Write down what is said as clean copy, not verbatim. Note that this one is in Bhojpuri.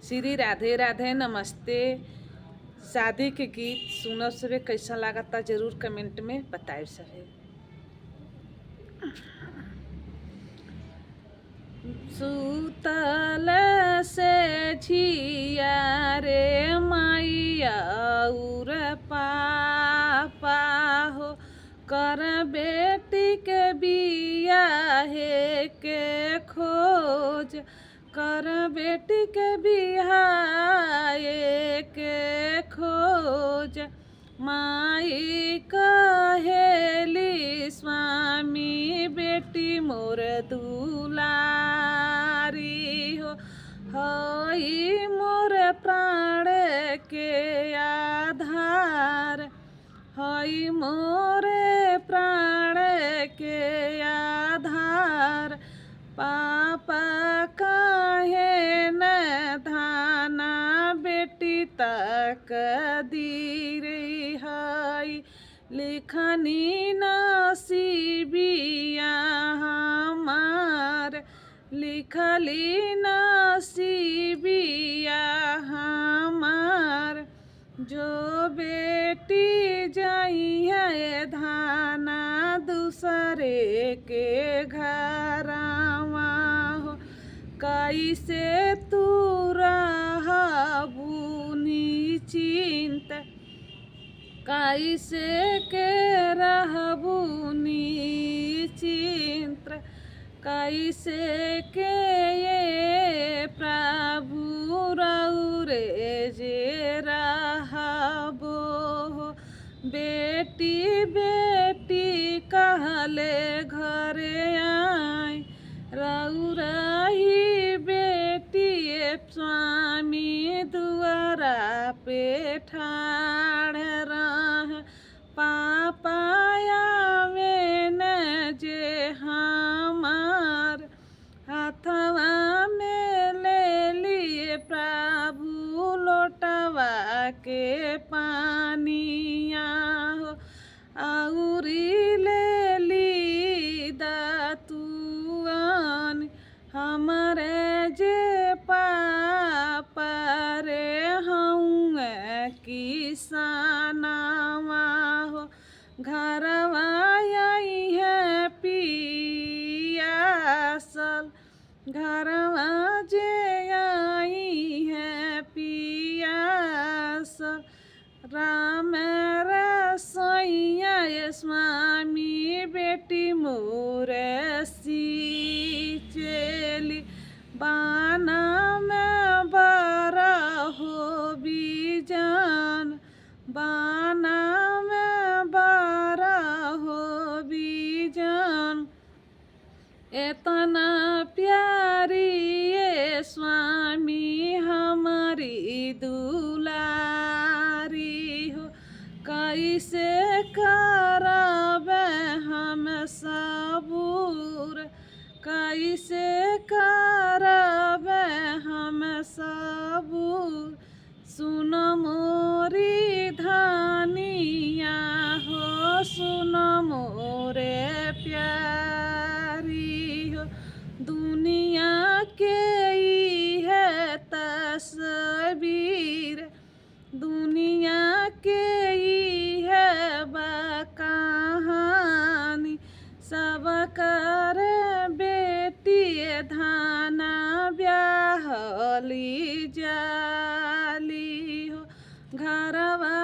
श्री राधे राधे नमस्ते। शादी के गीत सुनब सभे कैसा लागता जरूर कमेंट में बताए सभे। सुतल से झिया रे मैया उर पापा हो, कर बेटी के बियाहे के खोज, कर बेटी के बियाहे के खोज। माई कहेली स्वामी बेटी मोर दुलारी हो, हई मोर प्राण के आधार, हई मोरे प्राण के आधार। पापा काहे न धाना बेटी तक दीरी हई, लिखनी नसीबिया हमार, लिखली नसीबिया हमार। जो बेटी जाइए धाना दूसरे के घरवा हो, कैसे तू रहबू निश्चिंत, कैसे के रहबू निश्चिंत, कैसे के ये प्रभु रौरे जे रहबो। बेटी बेटी कहले घरे आई, रौरही बेटी स्वामी दुआरा पे ठाड़ रह। पापा आवे न जे हमार, हाथवा में ले लिए प्रभु लोटवा के पानिया हो, आउरी ले ली दतुआन हमारे जे पापा रे हूँ किसानवा हो। घरवा आई है पियासल, घरवा जे आई है पियासल। राम रसोइया स्वामी बेटी मोर सींचेली, बाना में बरा हो बीजान, बाना में बरा हो बीजान। इतना प्यारी ये स्वामी हमारी दुलारी हो, कैसे करबे हम सबूर, कैसे करबे हम सबूर। सुन मोरी धानिया हो, सुन मोरे प्यारी हो। दुनिया के ई है तस्वीर, दुनिया के ई है कहानी। सब कर बेटी धाना ब्याहली जाली हो, घरवा